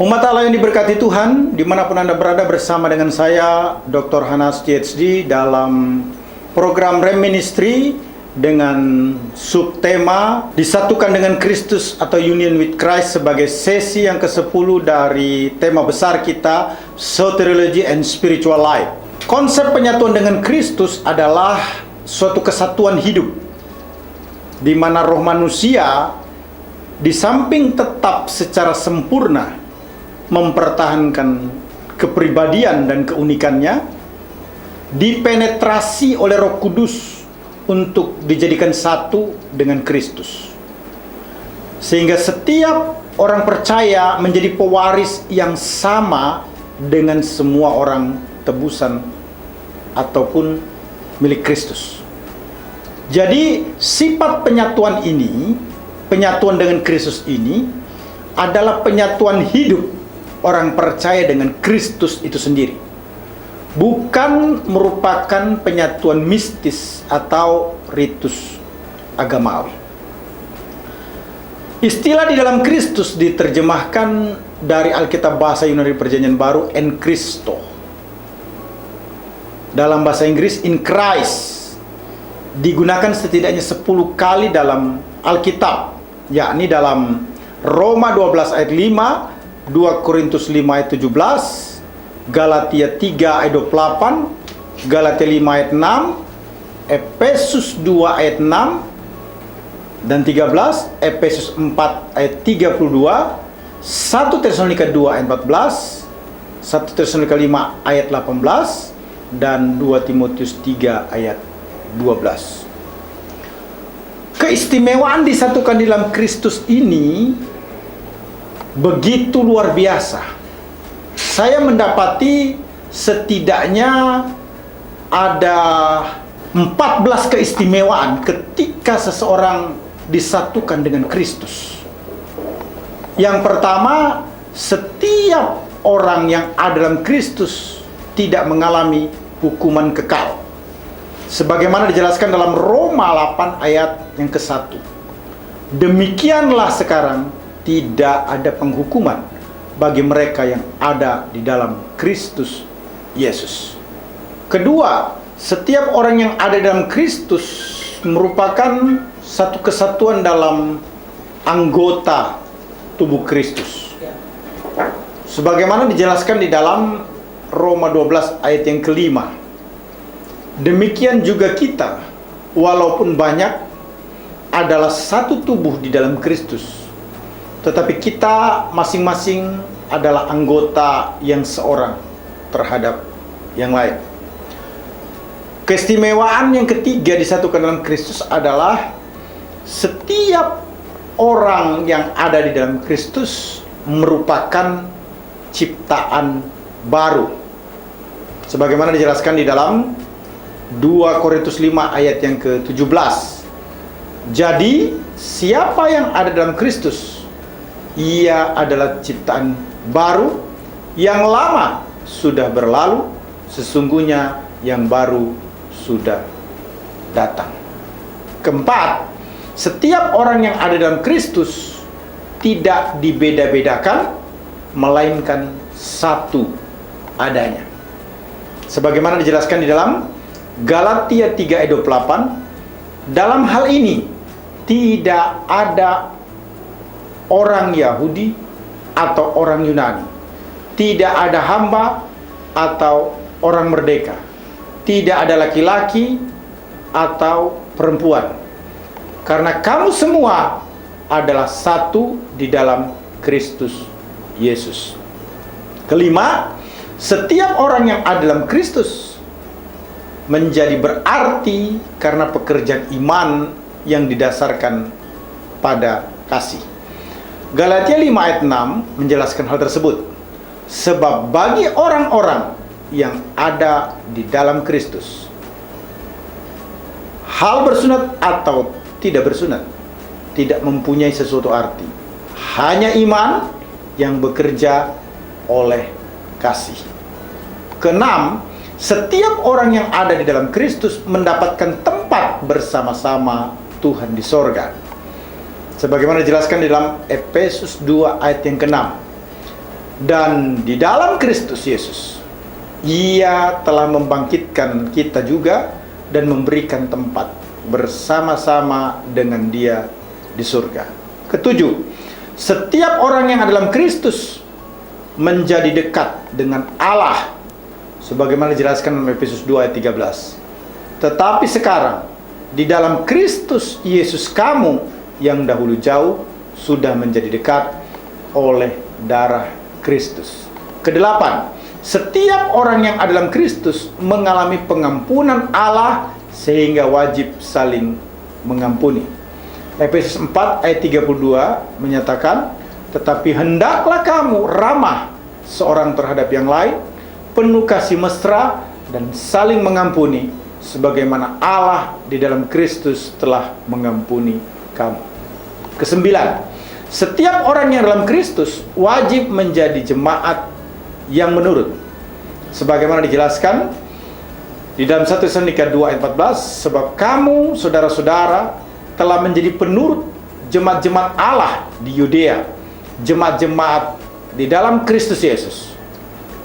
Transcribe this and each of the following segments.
Umat Allah yang diberkati Tuhan, dimanapun Anda berada, bersama dengan saya, Dr. Hanas PhD, dalam program Rem Ministry dengan subtema Disatukan dengan Kristus atau Union with Christ sebagai sesi yang ke-10 dari tema besar kita, Soteriology and Spiritual Life. Konsep penyatuan dengan Kristus adalah suatu kesatuan hidup, di mana roh manusia di samping tetap secara sempurna mempertahankan kepribadian dan keunikannya, dipenetrasi oleh Roh Kudus untuk dijadikan satu dengan Kristus, sehingga setiap orang percaya menjadi pewaris yang sama dengan semua orang tebusan ataupun milik Kristus. Jadi sifat penyatuan ini, penyatuan dengan Kristus ini adalah penyatuan hidup orang percaya dengan Kristus itu sendiri, bukan merupakan penyatuan mistis atau ritus agamawi. Istilah di dalam Kristus diterjemahkan dari Alkitab bahasa Yunani Perjanjian Baru, en Christo. Dalam bahasa Inggris, in Christ, digunakan setidaknya 10 kali dalam Alkitab, yakni dalam Roma 12 ayat 5, 2 Korintus 5 ayat 17, Galatia 3 ayat 28, Galatia 5 ayat 6, Efesus 2 ayat 6 dan 13, Efesus 4 ayat 32, 1 Tesalonika 2 ayat 14, 1 Tesalonika 5 ayat 18, dan 2 Timotius 3 ayat 12. Keistimewaan disatukan di dalam Kristus ini begitu luar biasa. Saya mendapati setidaknya ada 14 keistimewaan ketika seseorang disatukan dengan Kristus. Yang pertama, setiap orang yang ada dalam Kristus tidak mengalami hukuman kekal, sebagaimana dijelaskan dalam Roma 8 ayat yang ke-1. Demikianlah sekarang tidak ada penghukuman bagi mereka yang ada di dalam Kristus Yesus. Kedua, setiap orang yang ada dalam Kristus merupakan satu kesatuan dalam anggota tubuh Kristus, sebagaimana dijelaskan di dalam Roma 12 ayat yang ke-5. Demikian juga kita, walaupun banyak, adalah satu tubuh di dalam Kristus, tetapi kita masing-masing adalah anggota yang seorang terhadap yang lain. Keistimewaan yang ketiga disatukan dalam Kristus adalah setiap orang yang ada di dalam Kristus merupakan ciptaan baru, sebagaimana dijelaskan di dalam 2 Korintus 5 ayat yang ke-17. Jadi siapa yang ada dalam Kristus, ia adalah ciptaan baru, yang lama sudah berlalu, sesungguhnya yang baru sudah datang. Keempat, setiap orang yang ada dalam Kristus tidak dibeda-bedakan, melainkan satu adanya. Sebagaimana dijelaskan di dalam Galatia 3 ayat 28, dalam hal ini tidak ada orang Yahudi atau orang Yunani, tidak ada hamba atau orang merdeka, tidak ada laki-laki atau perempuan, karena kamu semua adalah satu di dalam Kristus Yesus. Kelima, setiap orang yang ada dalam Kristus menjadi berarti karena pekerjaan iman yang didasarkan pada kasih. Galatia 5 ayat 6 menjelaskan hal tersebut. Sebab bagi orang-orang yang ada di dalam Kristus, hal bersunat atau tidak bersunat tidak mempunyai sesuatu arti. Hanya iman yang bekerja oleh kasih. Keenam, setiap orang yang ada di dalam Kristus mendapatkan tempat bersama-sama Tuhan di sorga, sebagaimana dijelaskan di dalam Efesus 2 ayat yang ke-6. Dan di dalam Kristus Yesus, Ia telah membangkitkan kita juga dan memberikan tempat bersama-sama dengan Dia di surga. Ketujuh, setiap orang yang ada dalam Kristus menjadi dekat dengan Allah, sebagaimana dijelaskan dalam Efesus 2 ayat 13. Tetapi sekarang di dalam Kristus Yesus, kamu yang dahulu jauh sudah menjadi dekat oleh darah Kristus. Kedelapan, setiap orang yang ada dalam Kristus mengalami pengampunan Allah sehingga wajib saling mengampuni. Efesus 4 ayat 32 menyatakan, tetapi hendaklah kamu ramah seorang terhadap yang lain, penuh kasih mesra dan saling mengampuni, sebagaimana Allah di dalam Kristus telah mengampuni kamu. Kesembilan, setiap orang yang dalam Kristus wajib menjadi jemaat yang menurut, sebagaimana dijelaskan di dalam 1 Tesalonika 2 ayat 14, sebab kamu saudara-saudara telah menjadi penurut jemaat-jemaat Allah di Yudea, jemaat-jemaat di dalam Kristus Yesus,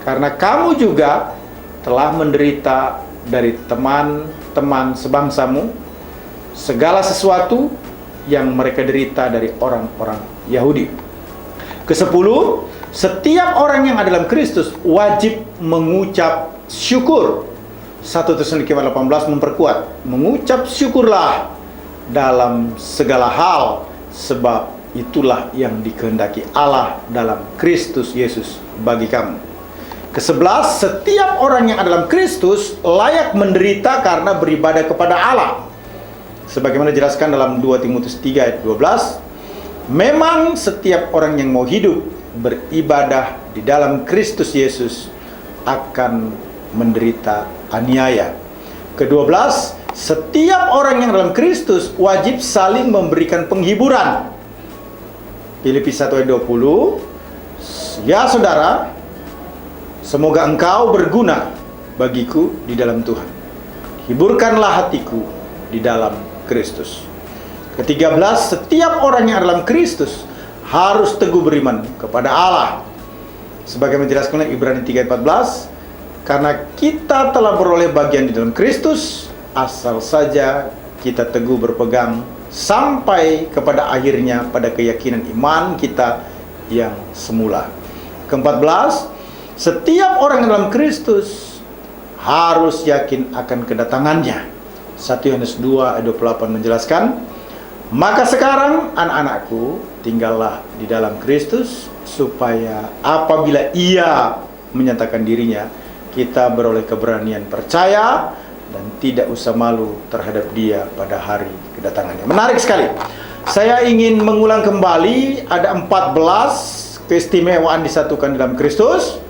karena kamu juga telah menderita dari teman-teman sebangsamu segala sesuatu yang mereka derita dari orang-orang Yahudi. Kesepuluh, setiap orang yang ada dalam Kristus wajib mengucap syukur. 1 Tesalonika 18 memperkuat, mengucap syukurlah dalam segala hal, sebab itulah yang dikehendaki Allah dalam Kristus Yesus bagi kamu. Kesebelas, setiap orang yang ada dalam Kristus layak menderita karena beribadah kepada Allah, sebagaimana dijelaskan dalam 2 Timotius 3 ayat 12. Memang setiap orang yang mau hidup beribadah di dalam Kristus Yesus akan menderita aniaya. Ke-12, setiap orang yang dalam Kristus wajib saling memberikan penghiburan. Filipi 1 ayat 20, ya saudara, semoga engkau berguna bagiku di dalam Tuhan. Hiburkanlah hatiku di dalam Kristus. Ke-13, setiap orang yang dalam Kristus harus teguh beriman kepada Allah, sebagai menjelaskan oleh Ibrani 3 ayat 14, karena kita telah beroleh bagian di dalam Kristus, asal saja kita teguh berpegang sampai kepada akhirnya pada keyakinan iman kita yang semula. Ke-14, setiap orang yang dalam Kristus harus yakin akan kedatangannya. 1 Yohanes 2 ayat 28 menjelaskan, maka sekarang anak-anakku, tinggallah di dalam Kristus, supaya apabila Ia menyatakan dirinya, kita beroleh keberanian percaya dan tidak usah malu terhadap Dia pada hari kedatangannya. Menarik sekali. Saya ingin mengulang kembali, ada 14 keistimewaan disatukan dalam Kristus.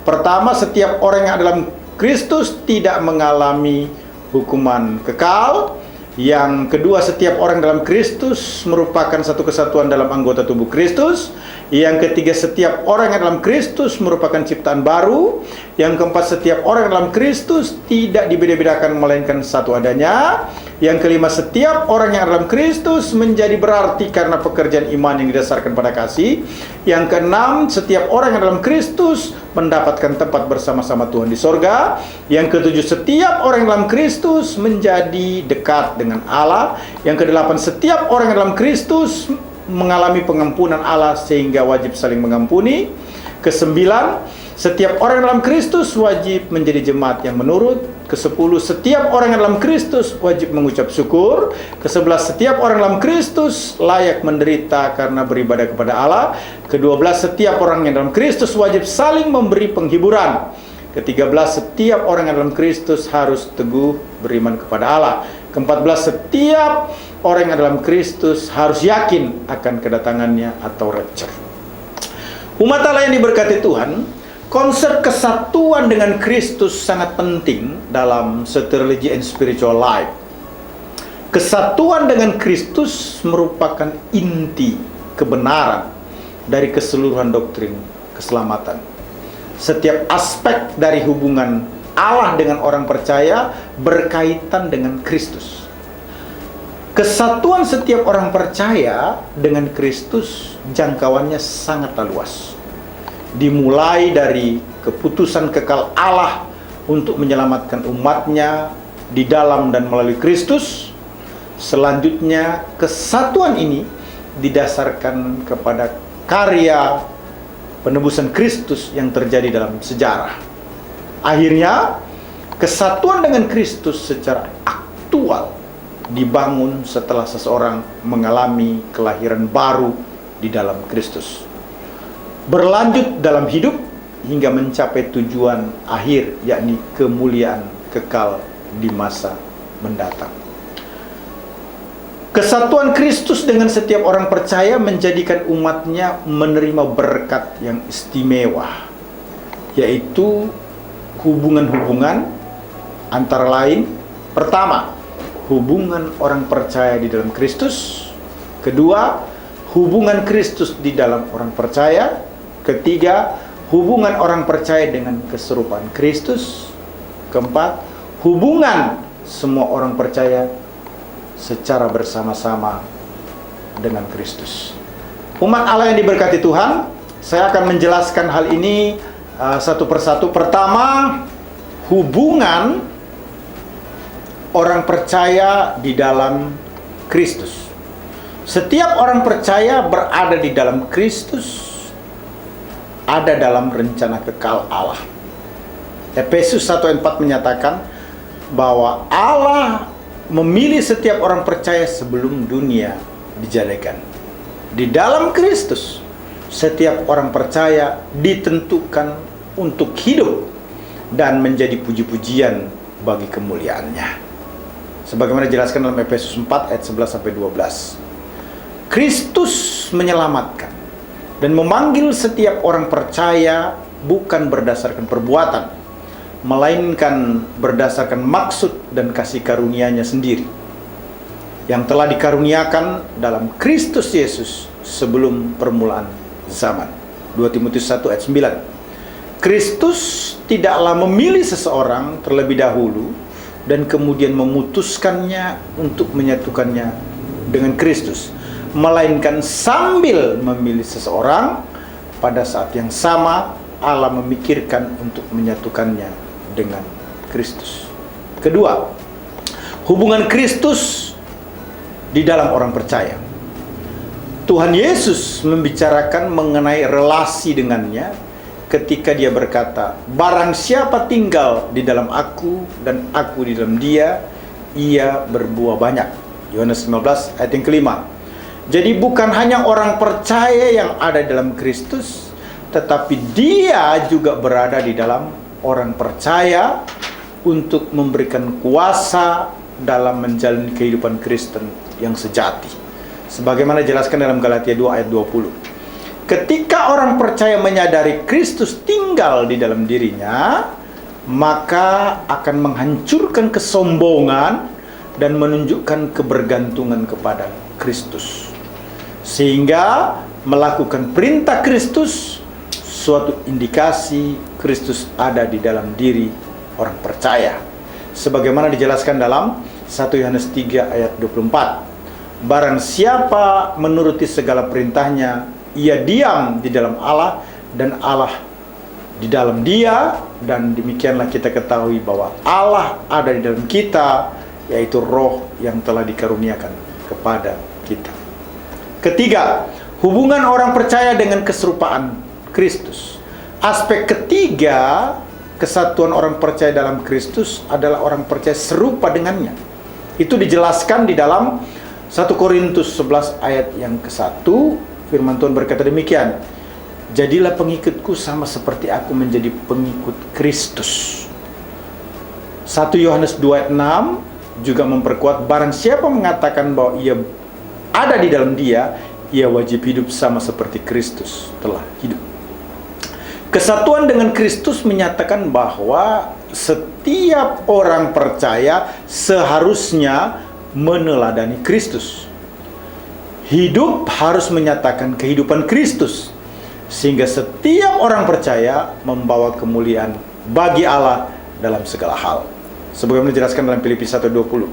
Pertama, setiap orang yang dalam Kristus tidak mengalami hukuman kekal. Yang kedua, setiap orang dalam Kristus merupakan satu kesatuan dalam anggota tubuh Kristus. Yang ketiga, setiap orang yang dalam Kristus merupakan ciptaan baru. Yang keempat, setiap orang dalam Kristus tidak dibeda-bedakan melainkan satu adanya. Yang kelima, setiap orang yang dalam Kristus menjadi berarti karena pekerjaan iman yang didasarkan pada kasih. Yang keenam, setiap orang yang dalam Kristus mendapatkan tempat bersama-sama Tuhan di sorga. Yang ketujuh, setiap orang yang dalam Kristus menjadi dekat dengan Allah. Yang kedelapan, setiap orang yang dalam Kristus mengalami pengampunan Allah sehingga wajib saling mengampuni. Kesembilan, setiap orang yang dalam Kristus wajib menjadi jemaat yang menurut. Kesepuluh, setiap orang yang dalam Kristus wajib mengucap syukur. Kesebelas, setiap orang dalam Kristus layak menderita karena beribadah kepada Allah. Kedua belas, setiap orang yang dalam Kristus wajib saling memberi penghiburan. Ketiga belas, setiap orang yang dalam Kristus harus teguh beriman kepada Allah. Keempat belas, setiap orang yang dalam Kristus harus yakin akan kedatangannya atau rapture. Umat Allah yang diberkati Tuhan, konsep kesatuan dengan Kristus sangat penting dalam religious and spiritual life. Kesatuan dengan Kristus merupakan inti kebenaran dari keseluruhan doktrin keselamatan. Setiap aspek dari hubungan Allah dengan orang percaya berkaitan dengan Kristus. Kesatuan setiap orang percaya dengan Kristus jangkauannya sangatlah luas. dimulai dari keputusan kekal Allah untuk menyelamatkan umatnya di dalam dan melalui Kristus. Selanjutnya, kesatuan ini didasarkan kepada karya penebusan Kristus yang terjadi dalam sejarah. Akhirnya, kesatuan dengan Kristus secara aktual dibangun setelah seseorang mengalami kelahiran baru di dalam Kristus, berlanjut dalam hidup hingga mencapai tujuan akhir, yakni kemuliaan kekal di masa mendatang. Kesatuan Kristus dengan setiap orang percaya menjadikan umatnya menerima berkat yang istimewa, yaitu hubungan-hubungan antara lain. Pertama, hubungan orang percaya di dalam Kristus. Kedua, hubungan Kristus di dalam orang percaya. Ketiga, hubungan orang percaya dengan keserupaan Kristus. Keempat, hubungan semua orang percaya secara bersama-sama dengan Kristus. Umat Allah yang diberkati Tuhan, saya akan menjelaskan hal ini satu persatu. Pertama, hubungan orang percaya di dalam Kristus. Setiap orang percaya berada di dalam Kristus, ada dalam rencana kekal Allah. Efesus 1:4 menyatakan bahwa Allah memilih setiap orang percaya sebelum dunia dijadikan. Di dalam Kristus, setiap orang percaya ditentukan untuk hidup dan menjadi puji-pujian bagi kemuliaannya. Sebagaimana dijelaskan dalam Efesus 4 ayat 11-12. Kristus menyelamatkan dan memanggil setiap orang percaya bukan berdasarkan perbuatan, melainkan berdasarkan maksud dan kasih karunia-Nya sendiri yang telah dikaruniakan dalam Kristus Yesus sebelum permulaan zaman. 2 Timotius 1 ayat 9. Kristus tidaklah memilih seseorang terlebih dahulu dan kemudian memutuskannya untuk menyatukannya dengan Kristus, melainkan sambil memilih seseorang, pada saat yang sama Allah memikirkan untuk menyatukannya dengan Kristus. Kedua, hubungan Kristus di dalam orang percaya. Tuhan Yesus membicarakan mengenai relasi dengannya ketika Dia berkata, "Barang siapa tinggal di dalam aku dan aku di dalam dia, ia berbuah banyak." Yohanes 15 ayat yang kelima. Jadi bukan hanya orang percaya yang ada dalam Kristus, tetapi dia juga berada di dalam orang percaya untuk memberikan kuasa dalam menjalani kehidupan Kristen yang sejati. Sebagaimana dijelaskan dalam Galatia 2 ayat 20. Ketika orang percaya menyadari Kristus tinggal di dalam dirinya, maka akan menghancurkan kesombongan dan menunjukkan kebergantungan kepada Kristus, sehingga melakukan perintah Kristus suatu indikasi Kristus ada di dalam diri orang percaya. Sebagaimana dijelaskan dalam 1 Yohanes 3 ayat 24. Barang siapa menuruti segala perintahnya, ia diam di dalam Allah dan Allah di dalam dia, dan demikianlah kita ketahui bahwa Allah ada di dalam kita, yaitu Roh yang telah dikaruniakan kepada kita. Ketiga, hubungan orang percaya dengan keserupaan Kristus. Aspek ketiga kesatuan orang percaya dalam Kristus adalah orang percaya serupa dengannya. Itu dijelaskan di dalam 1 Korintus 11 ayat yang ke-1. Firman Tuhan berkata demikian, "Jadilah pengikutku sama seperti aku menjadi pengikut Kristus." 1 Yohanes 2 ayat 6 juga memperkuat, barang siapa mengatakan bahwa ia ada di dalam dia, ia wajib hidup sama seperti Kristus telah hidup. Kesatuan dengan Kristus menyatakan bahwa setiap orang percaya seharusnya meneladani Kristus. Hidup harus menyatakan kehidupan Kristus, sehingga setiap orang percaya membawa kemuliaan bagi Allah dalam segala hal. Sebagaimana dijelaskan dalam Filipi 1:20.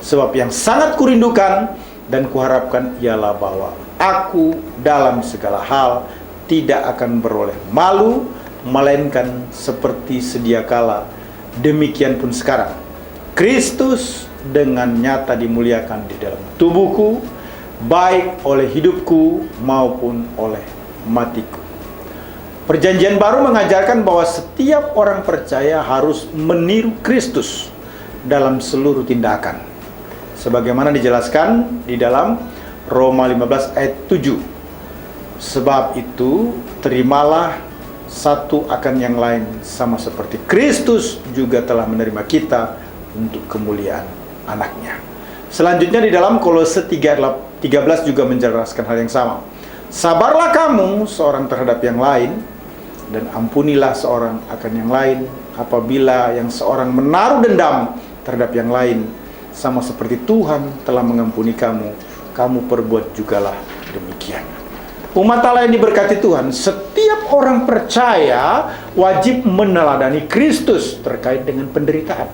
Sebab yang sangat kurindukan dan kuharapkan ialah bahwa aku dalam segala hal tidak akan beroleh malu, melainkan seperti sedia kala. Demikian pun sekarang, Kristus dengan nyata dimuliakan di dalam tubuhku, baik oleh hidupku maupun oleh matiku. Perjanjian baru mengajarkan bahwa setiap orang percaya harus meniru Kristus dalam seluruh tindakan, sebagaimana dijelaskan di dalam Roma 15 ayat 7. Sebab itu, terimalah satu akan yang lain, sama seperti Kristus juga telah menerima kita untuk kemuliaan anaknya. Selanjutnya di dalam Kolose 3:13 juga menjelaskan hal yang sama. Sabarlah kamu seorang terhadap yang lain, dan ampunilah seorang akan yang lain, apabila yang seorang menaruh dendam terhadap yang lain, sama seperti Tuhan telah mengampuni kamu, kamu perbuat jugalah demikian. Umat Allah yang diberkati Tuhan, setiap orang percaya wajib meneladani Kristus terkait dengan penderitaan.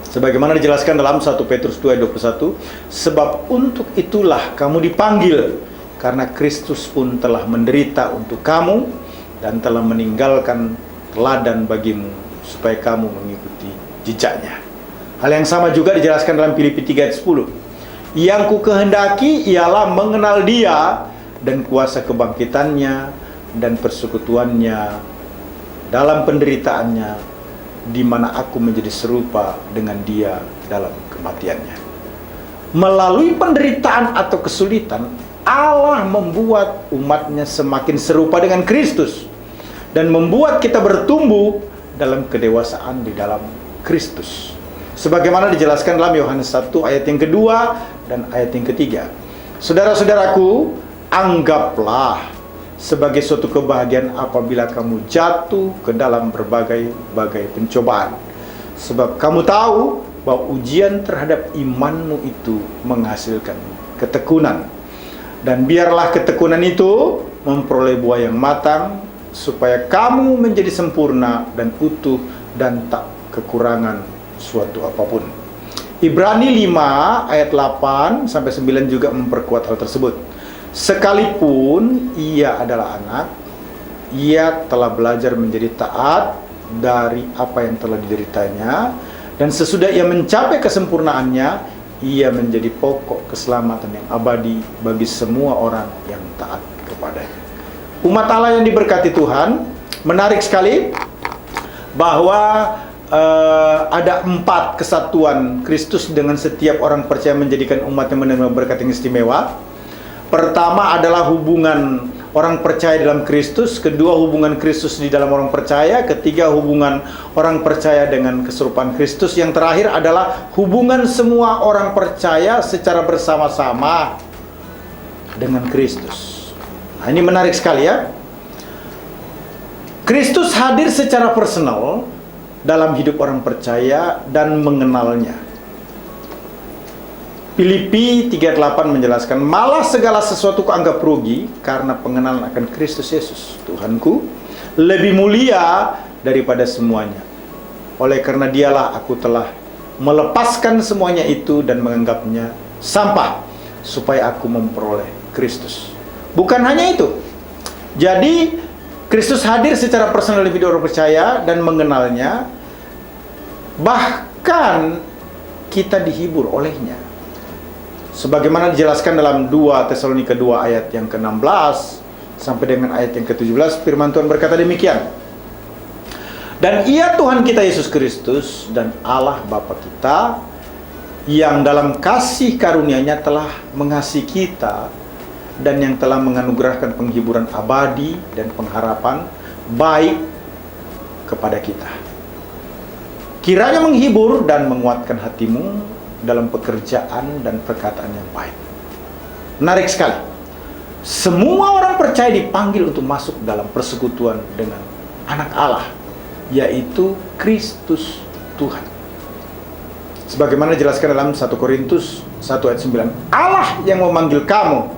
Sebagaimana dijelaskan dalam 1 Petrus 2:21, sebab untuk itulah kamu dipanggil, karena Kristus pun telah menderita untuk kamu dan telah meninggalkan teladan bagimu, supaya kamu mengikuti jejaknya. Hal yang sama juga dijelaskan dalam Filipi 3:10. Yang ku kehendaki ialah mengenal Dia dan kuasa kebangkitannya dan persekutuannya dalam penderitaannya, di mana aku menjadi serupa dengan Dia dalam kematiannya. Melalui penderitaan atau kesulitan, Allah membuat umatnya semakin serupa dengan Kristus dan membuat kita bertumbuh dalam kedewasaan di dalam Kristus. Sebagaimana dijelaskan dalam Yohanes 1 ayat yang kedua dan ayat yang ketiga. Saudara-saudaraku, anggaplah sebagai suatu kebahagiaan apabila kamu jatuh ke dalam berbagai pencobaan. Sebab kamu tahu bahwa ujian terhadap imanmu itu menghasilkan ketekunan. Dan biarlah ketekunan itu memperoleh buah yang matang, supaya kamu menjadi sempurna dan utuh dan tak kekurangan suatu apapun. Ibrani 5 ayat 8 sampai 9 juga memperkuat hal tersebut. Sekalipun ia adalah anak, ia telah belajar menjadi taat dari apa yang telah dideritanya, dan sesudah ia mencapai kesempurnaannya, ia menjadi pokok keselamatan yang abadi bagi semua orang yang taat kepadanya. Umat Allah yang diberkati Tuhan, menarik sekali bahwa ada 4 kesatuan Kristus dengan setiap orang percaya menjadikan umatnya menerima berkat yang istimewa. Pertama adalah hubungan orang percaya dalam Kristus, kedua hubungan Kristus di dalam orang percaya, ketiga hubungan orang percaya dengan keserupaan Kristus, yang terakhir adalah hubungan semua orang percaya secara bersama-sama dengan Kristus. Nah, ini menarik sekali ya. Kristus hadir secara personal dalam hidup orang percaya dan mengenalnya. Filipi 3:8 menjelaskan, malah segala sesuatu kuanggap rugi karena pengenalan akan Kristus Yesus Tuhanku lebih mulia daripada semuanya. Oleh karena Dialah aku telah melepaskan semuanya itu dan menganggapnya sampah, supaya aku memperoleh Kristus. Bukan hanya itu. Jadi Kristus hadir secara personal di hidup orang percaya dan mengenalnya. Bahkan kita dihibur olehnya. Sebagaimana dijelaskan dalam 2 Tesalonika 2 ayat yang ke-16 sampai dengan ayat yang ke-17, firman Tuhan berkata demikian. Dan Ia Tuhan kita Yesus Kristus dan Allah Bapa kita, yang dalam kasih karunia-Nya telah mengasihi kita dan yang telah menganugerahkan penghiburan abadi dan pengharapan baik kepada kita. Kiranya menghibur dan menguatkan hatimu dalam pekerjaan dan perkataan yang baik. Menarik sekali. Semua orang percaya dipanggil untuk masuk dalam persekutuan dengan anak Allah, yaitu Kristus Tuhan. Sebagaimana dijelaskan dalam 1 Korintus 1 ayat 9, Allah yang memanggil kamu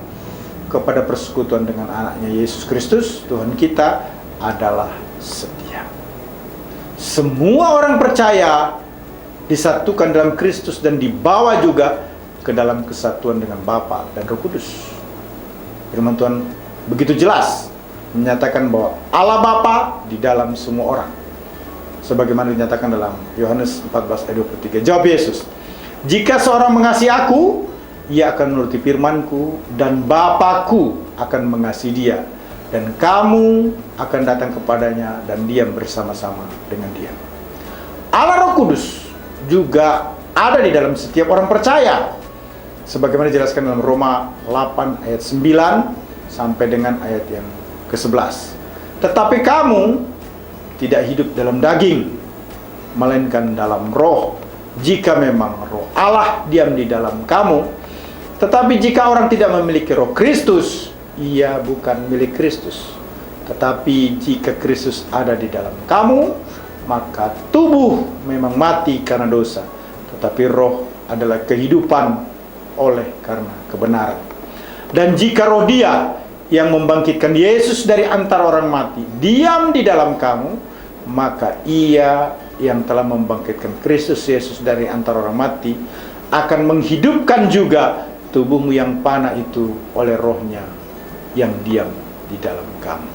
kepada persekutuan dengan anaknya Yesus Kristus Tuhan kita adalah setia. Semua orang percaya disatukan dalam Kristus dan dibawa juga ke dalam kesatuan dengan Bapa dan Roh Kudus. Firman Tuhan begitu jelas menyatakan bahwa Allah Bapa di dalam semua orang. Sebagaimana dinyatakan dalam Yohanes 14 ayat 23. Jawab Yesus, "Jika seorang mengasihi aku, ia akan menuruti firman-Ku, dan Bapa-Ku akan mengasihi dia, dan kamu akan datang kepadanya dan diam bersama-sama dengan dia." Allah Roh Kudus juga ada di dalam setiap orang percaya. Sebagaimana dijelaskan dalam Roma 8 ayat 9 sampai dengan ayat yang ke-11. Tetapi kamu tidak hidup dalam daging, melainkan dalam roh, jika memang roh Allah diam di dalam kamu. Tetapi jika orang tidak memiliki roh Kristus, ia bukan milik Kristus. Tetapi jika Kristus ada di dalam kamu, maka tubuh memang mati karena dosa, tetapi roh adalah kehidupan oleh karena kebenaran. Dan jika roh Dia yang membangkitkan Yesus dari antara orang mati diam di dalam kamu, maka Ia yang telah membangkitkan Kristus Yesus dari antara orang mati akan menghidupkan juga tubuhmu yang panah itu oleh rohnya yang diam di dalam kamu.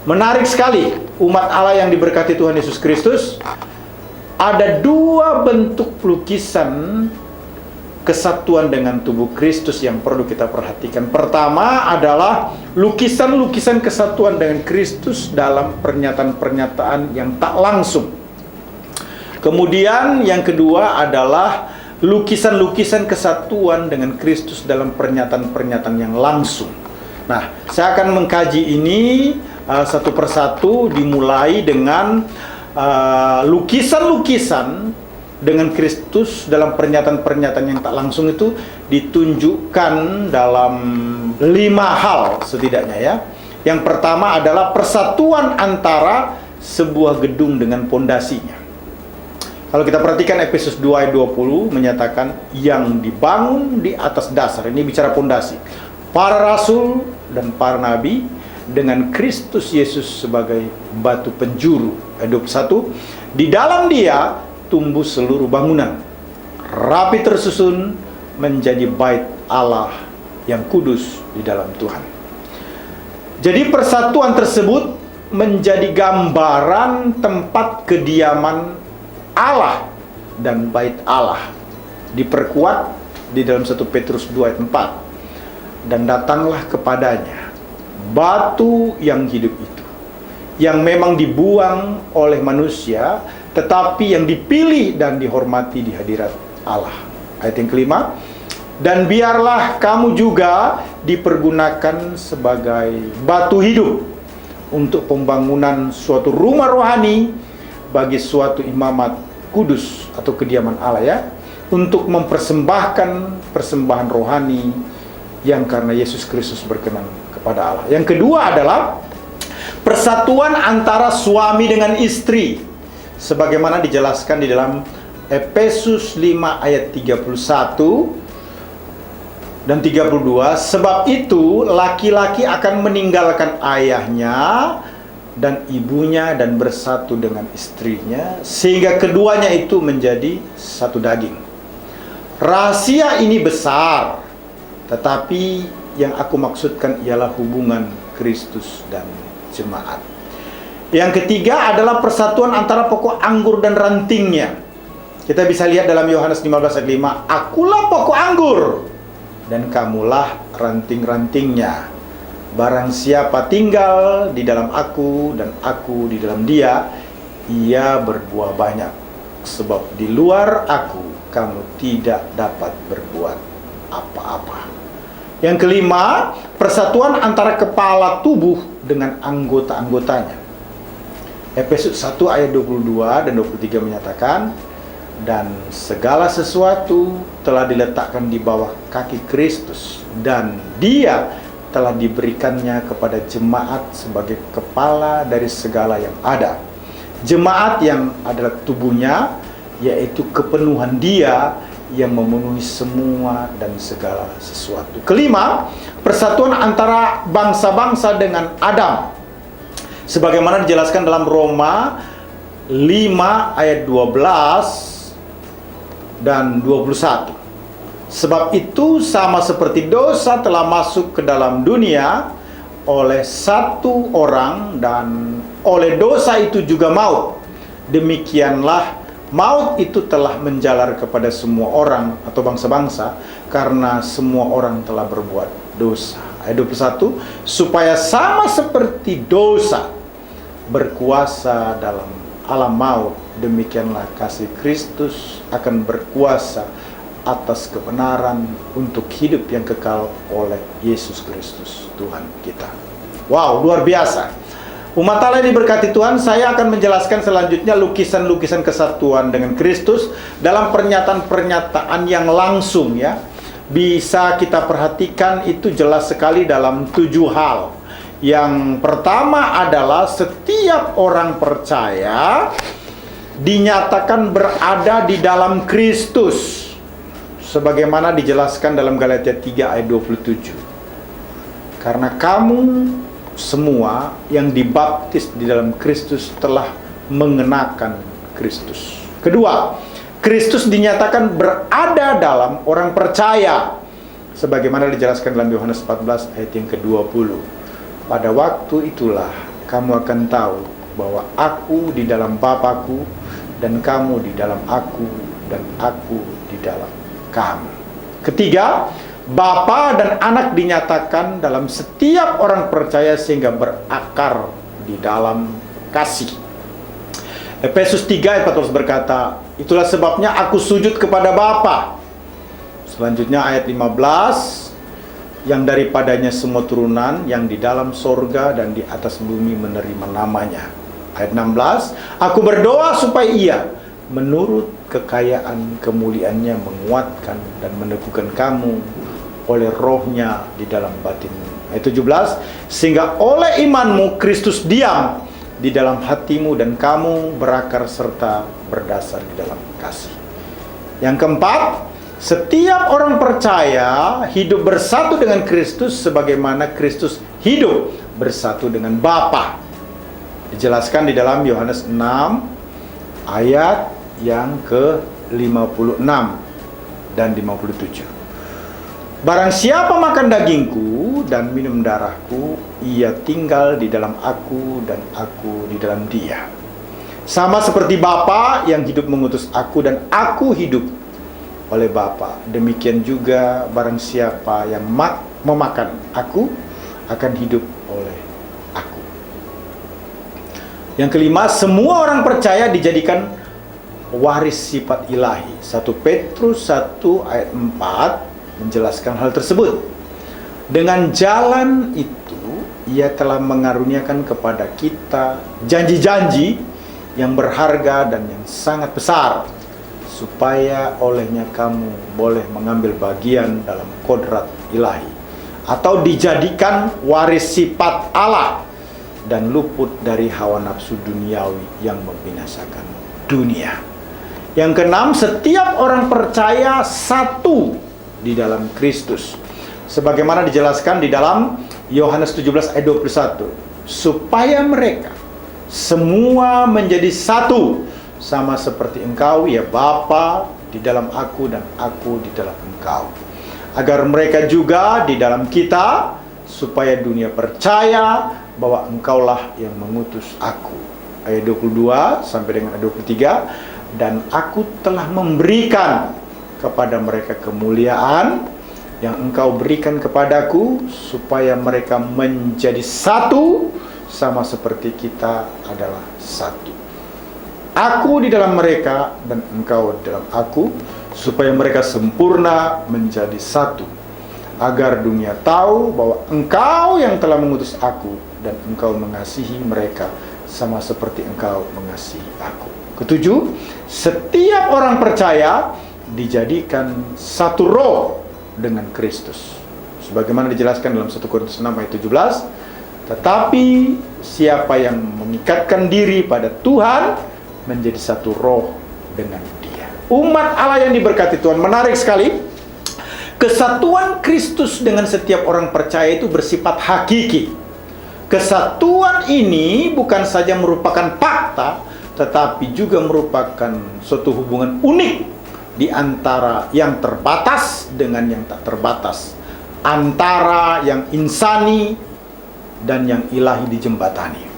Menarik sekali, umat Allah yang diberkati Tuhan Yesus Kristus. Ada dua bentuk lukisan kesatuan dengan tubuh Kristus yang perlu kita perhatikan. Pertama adalah lukisan-lukisan kesatuan dengan Kristus dalam pernyataan-pernyataan yang tak langsung. Kemudian yang kedua adalah lukisan-lukisan kesatuan dengan Kristus dalam pernyataan-pernyataan yang langsung. Nah, saya akan mengkaji ini satu persatu, dimulai dengan lukisan-lukisan dengan Kristus dalam pernyataan-pernyataan yang tak langsung itu ditunjukkan dalam 5 hal setidaknya ya. Yang pertama adalah persatuan antara sebuah gedung dengan pondasinya. Kalau kita perhatikan Efesus 2 ayat 20 menyatakan yang dibangun di atas dasar, ini bicara pondasi, para rasul dan para nabi dengan Kristus Yesus sebagai batu penjuru. Ayat 21, di dalam Dia tumbuh seluruh bangunan, rapi tersusun menjadi bait Allah yang kudus di dalam Tuhan. Jadi persatuan tersebut menjadi gambaran tempat kediaman Allah dan bait Allah. Diperkuat di dalam 1 Petrus 2 ayat 4. Dan datanglah kepadanya batu yang hidup itu, yang memang dibuang oleh manusia, tetapi yang dipilih dan dihormati di hadirat Allah. Ayat yang kelima, dan biarlah kamu juga dipergunakan sebagai batu hidup untuk pembangunan suatu rumah rohani bagi suatu imamat kudus atau kediaman Allah ya, untuk mempersembahkan persembahan rohani yang karena Yesus Kristus berkenan kepada Allah. Yang kedua adalah persatuan antara suami dengan istri, sebagaimana dijelaskan di dalam Efesus 5 ayat 31 dan 32. Sebab itu laki-laki akan meninggalkan ayahnya dan ibunya dan bersatu dengan istrinya, sehingga keduanya itu menjadi satu daging. Rahasia ini besar, tetapi yang aku maksudkan ialah hubungan Kristus dan jemaat. Yang ketiga adalah persatuan antara pokok anggur dan rantingnya. Kita bisa lihat dalam Yohanes 15 ayat 5, akulah pokok anggur dan kamulah ranting-rantingnya. Barang siapa tinggal di dalam aku dan aku di dalam dia, ia berbuah banyak. Sebab di luar aku kamu tidak dapat berbuat apa-apa. Yang kelima, persatuan antara kepala tubuh dengan anggota-anggotanya. Efesus 1 ayat 22 dan 23 menyatakan, dan segala sesuatu telah diletakkan di bawah kaki Kristus, dan Dia telah diberikannya kepada jemaat sebagai kepala dari segala yang ada. Jemaat yang adalah tubuhnya, yaitu kepenuhan Dia yang memenuhi semua dan segala sesuatu. Kelima, persatuan antara bangsa-bangsa dengan Adam, sebagaimana dijelaskan dalam Roma 5 ayat 12 dan 21. Sebab itu sama seperti dosa telah masuk ke dalam dunia, oleh satu orang dan oleh dosa itu juga maut. Demikianlah maut itu telah menjalar kepada semua orang atau bangsa-bangsa karena semua orang telah berbuat dosa. Ayat 21, supaya sama seperti dosa berkuasa dalam alam maut, demikianlah kasih Kristus akan berkuasa atas kebenaran untuk hidup yang kekal oleh Yesus Kristus Tuhan kita. Wow, luar biasa. Umat Allah yang diberkati Tuhan, saya akan menjelaskan selanjutnya lukisan-lukisan kesatuan dengan Kristus dalam pernyataan-pernyataan yang langsung ya. Bisa kita perhatikan itu jelas sekali dalam 7 hal. Yang pertama adalah setiap orang percaya dinyatakan berada di dalam Kristus, sebagaimana dijelaskan dalam Galatia 3 ayat 27. Karena kamu semua yang dibaptis di dalam Kristus telah mengenakan Kristus. Kedua, Kristus dinyatakan berada dalam orang percaya, sebagaimana dijelaskan dalam Yohanes 14 ayat yang ke-20. Pada waktu itulah kamu akan tahu bahwa aku di dalam Bapa-Ku dan kamu di dalam aku dan aku di dalam kamu. Ketiga, Bapa dan Anak dinyatakan dalam setiap orang percaya sehingga berakar di dalam kasih. Efesus 3 ayat 14 berkata, itulah sebabnya aku sujud kepada Bapa. Selanjutnya ayat 15, yang daripadanya semua turunan yang di dalam sorga dan di atas bumi menerima namanya. Ayat 16, aku berdoa supaya ia menurut kekayaan kemuliaannya menguatkan dan meneguhkan kamu oleh rohnya di dalam batinmu. Ayat 17, sehingga oleh imanmu Kristus diam di dalam hatimu dan kamu berakar serta berdasar di dalam kasih. Yang keempat, setiap orang percaya hidup bersatu dengan Kristus sebagaimana Kristus hidup bersatu dengan Bapa. Dijelaskan di dalam Yohanes 6 ayat yang ke-56 dan 57. Barang siapa makan dagingku dan minum darahku, ia tinggal di dalam aku dan aku di dalam dia. Sama seperti Bapa yang hidup mengutus aku dan aku hidup oleh Bapa, demikian juga barang siapa yang memakan aku akan hidup oleh aku. Yang kelima, semua orang percaya dijadikan waris sifat ilahi. 1 Petrus 1 ayat 4 menjelaskan hal tersebut. Dengan jalan itu ia telah mengaruniakan kepada kita janji-janji yang berharga dan yang sangat besar, supaya olehnya kamu boleh mengambil bagian dalam kodrat ilahi, atau dijadikan waris sifat Allah dan luput dari hawa nafsu duniawi yang membinasakan dunia. Yang keenam, setiap orang percaya satu di dalam Kristus, sebagaimana dijelaskan di dalam Yohanes 17 ayat 21, supaya mereka semua menjadi satu, sama seperti engkau ya Bapa di dalam aku dan aku di dalam engkau, agar mereka juga di dalam kita, supaya dunia percaya bahwa engkaulah yang mengutus aku. Ayat 22 sampai dengan ayat 23, dan aku telah memberikan kepada mereka kemuliaan yang engkau berikan kepadaku, supaya mereka menjadi satu sama seperti kita adalah satu. Aku di dalam mereka dan engkau di dalam aku, supaya mereka sempurna menjadi satu, agar dunia tahu bahwa engkau yang telah mengutus aku dan engkau mengasihi mereka sama seperti engkau mengasihi aku. Ketujuh, setiap orang percaya dijadikan satu roh dengan Kristus, sebagaimana dijelaskan dalam 1 Korintus 6 ayat 17, tetapi siapa yang mengikatkan diri pada Tuhan menjadi satu roh dengan dia. Umat Allah yang diberkati Tuhan, menarik sekali. Kesatuan Kristus dengan setiap orang percaya itu bersifat hakiki. Kesatuan ini bukan saja merupakan fakta, tetapi juga merupakan suatu hubungan unik di antara yang terbatas dengan yang tak terbatas, antara yang insani dan yang ilahi dijembatani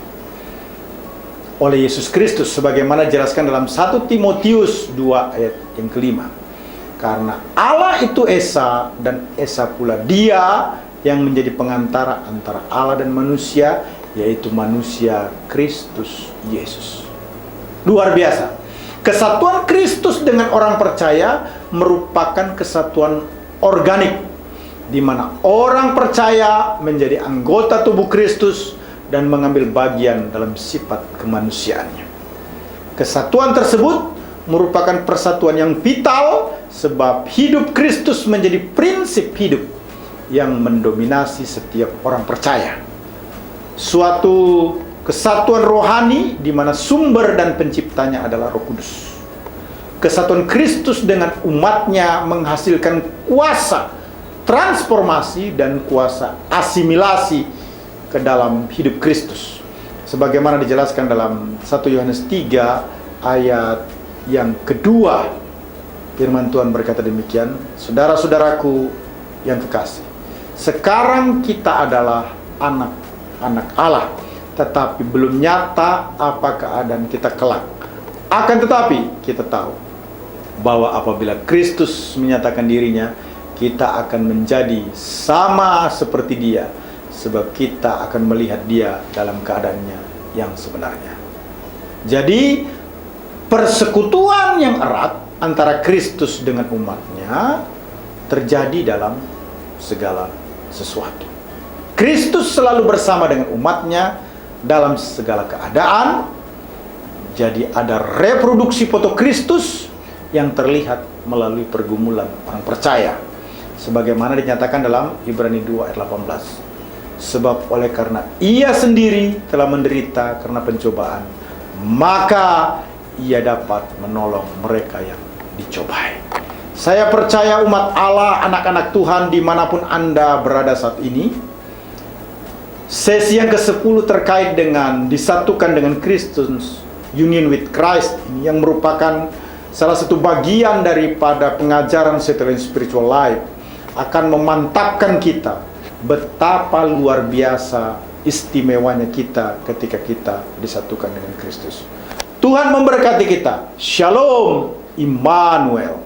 oleh Yesus Kristus, sebagaimana dijelaskan dalam 1 Timotius 2 ayat yang kelima. Karena Allah itu Esa, dan Esa pula Dia yang menjadi pengantara antara Allah dan manusia, yaitu manusia Kristus Yesus. Luar biasa. Kesatuan Kristus dengan orang percaya merupakan kesatuan organik, di mana orang percaya menjadi anggota tubuh Kristus dan mengambil bagian dalam sifat kemanusiaannya. Kesatuan tersebut merupakan persatuan yang vital, sebab hidup Kristus menjadi prinsip hidup yang mendominasi setiap orang percaya. Suatu kesatuan rohani di mana sumber dan penciptanya adalah Roh Kudus. Kesatuan Kristus dengan umatnya menghasilkan kuasa transformasi dan kuasa asimilasi ke dalam hidup Kristus, sebagaimana dijelaskan dalam 1 Yohanes 3 ayat yang kedua. Firman Tuhan berkata demikian, saudara-saudaraku yang kekasih, sekarang kita adalah anak-anak Allah, tetapi belum nyata apa keadaan kita kelak. Akan tetapi kita tahu bahwa apabila Kristus menyatakan dirinya, kita akan menjadi sama seperti Dia, sebab kita akan melihat Dia dalam keadaannya yang sebenarnya. Jadi persekutuan yang erat antara Kristus dengan umatnya terjadi dalam segala sesuatu. Kristus selalu bersama dengan umatnya dalam segala keadaan. Jadi ada reproduksi foto Kristus yang terlihat melalui pergumulan orang percaya, sebagaimana dinyatakan dalam Ibrani 2 ayat 18. Sebab oleh karena Ia sendiri telah menderita karena pencobaan, maka Ia dapat menolong mereka yang dicobai. Saya percaya umat Allah, anak-anak Tuhan dimanapun Anda berada saat ini, sesi yang ke-10 terkait dengan disatukan dengan Kristus, union with Christ, yang merupakan salah satu bagian daripada pengajaran Settling Spiritual Life, akan memantapkan kita betapa luar biasa istimewanya kita ketika kita disatukan dengan Kristus. Tuhan memberkati kita. Shalom, Immanuel.